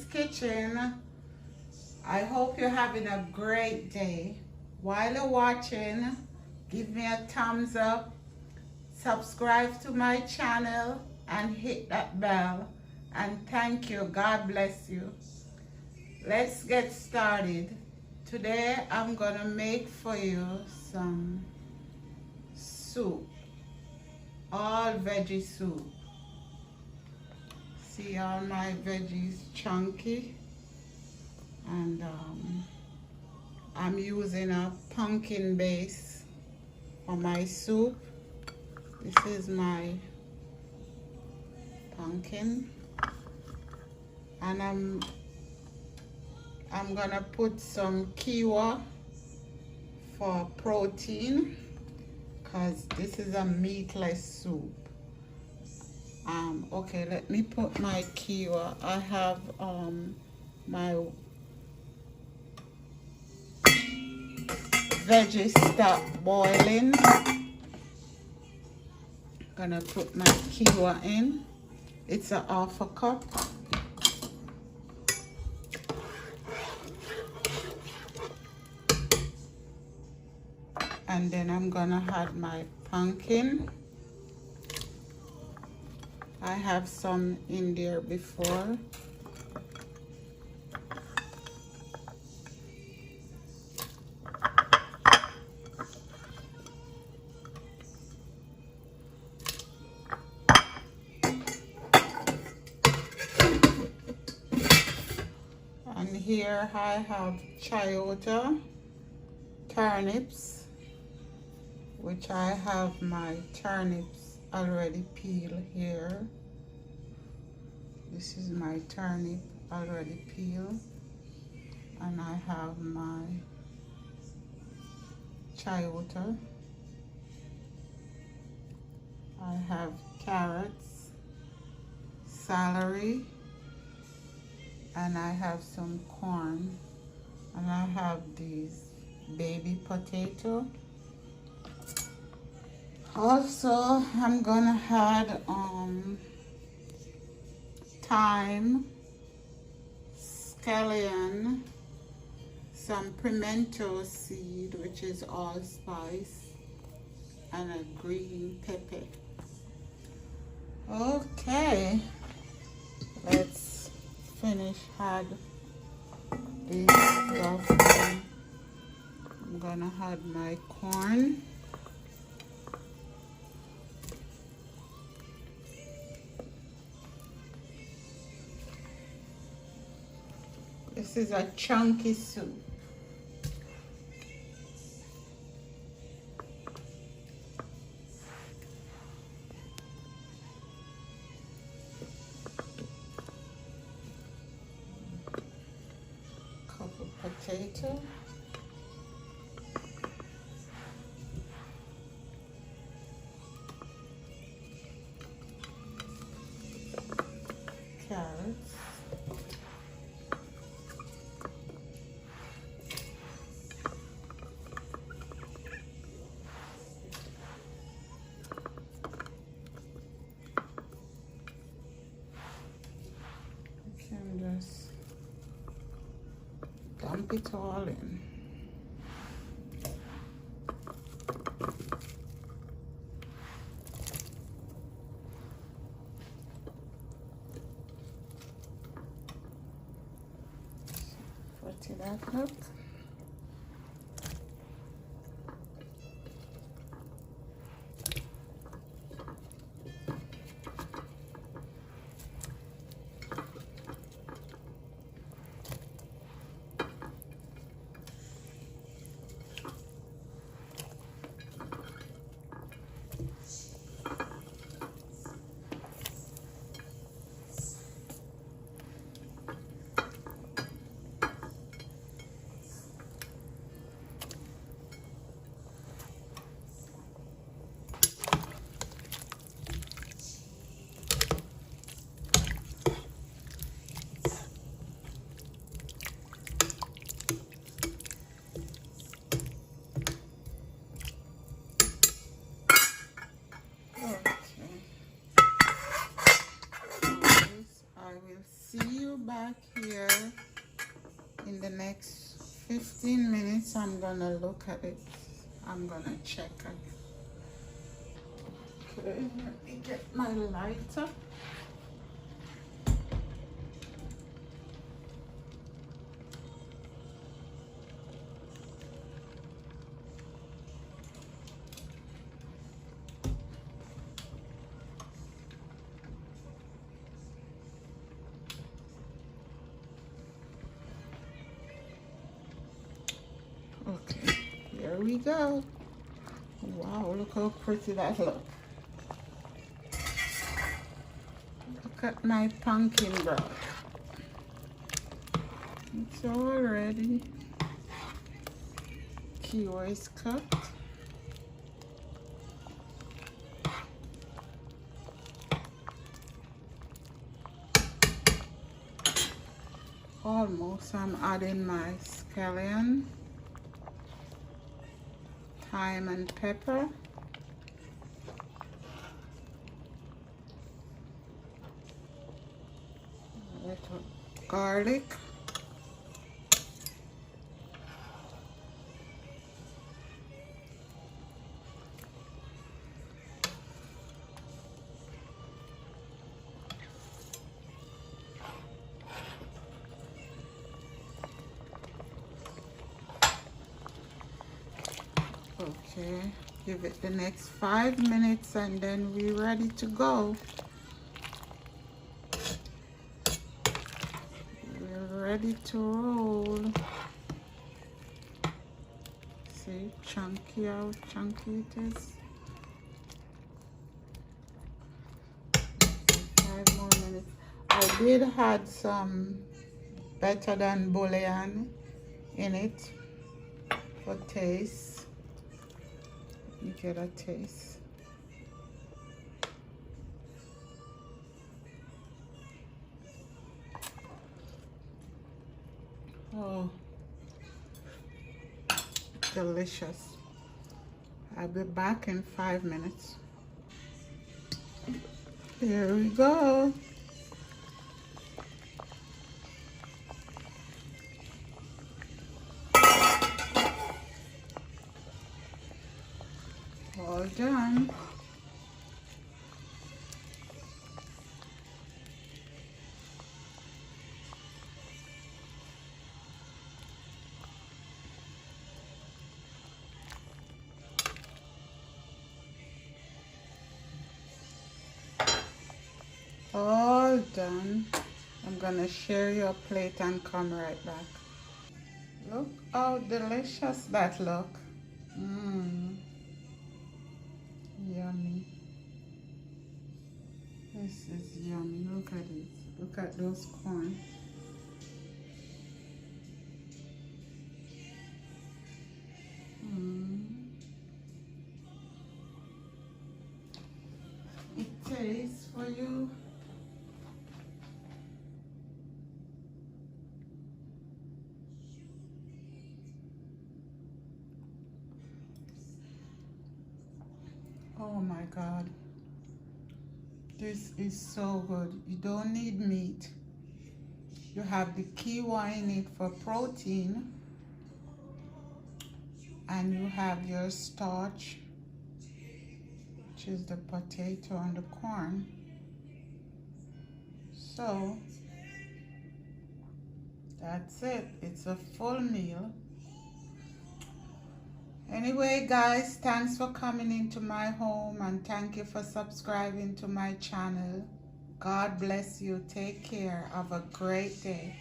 Mommy's Kitchen. I hope you're having a great day. While you're watching, give me a thumbs up, subscribe to my channel, and hit that bell. And thank you. God bless you. Let's get started. Today I'm gonna make for you some soup, all veggie soup. See all my veggies chunky, and I'm using a pumpkin base for my soup. This is my pumpkin, and I'm gonna put some quinoa for protein, because this is a meatless soup. Okay, let me put my quinoa. I have my veggie stock boiling. Gonna put my quinoa in. It's a half a cup. And then I'm gonna add my pumpkin. I have some in there before. And here I have chayote, turnips, which I have my turnips already peeled here. This is my turnip already peeled, and I have my chayote. I have carrots, celery, and I have some corn, and I have these baby potato. Also, I'm gonna add thyme, scallion, some pimento seed, which is allspice, and a green pepper. Okay, let's finish add this stuff. I'm gonna add my corn. This is a chunky soup. Cup of potato. Carrots. Just dump it all in. Put it up. back here in the next 15 minutes. I'm gonna look at it. I'm gonna check it. Okay, let me get my lighter. Okay, here we go. Wow, look how pretty that looks. Look at my pumpkin broth. It's all ready. Kiwi is cut. Almost. I'm adding my scallion, thyme and pepper. Little garlic. Okay, give it the next 5 minutes and then we're ready to go. We're ready to roll. See, chunky how chunky it is. 5 more minutes. I did add some better than bouillon in it for taste. You get a taste. Oh, delicious. I'll be back in 5 minutes. Here we go. All done. All done. I'm gonna share your plate and come right back. Look how delicious that look. Yummy. This is yummy. Look at it. Look at those corn. It tastes for you. Oh my God. This is so good. You don't need meat. You have the kiwi in it for protein. And you have your starch, which is the potato and the corn. So, that's it. It's a full meal. Anyway, guys, thanks for coming into my home and thank you for subscribing to my channel. God bless you. Take care. Have a great day.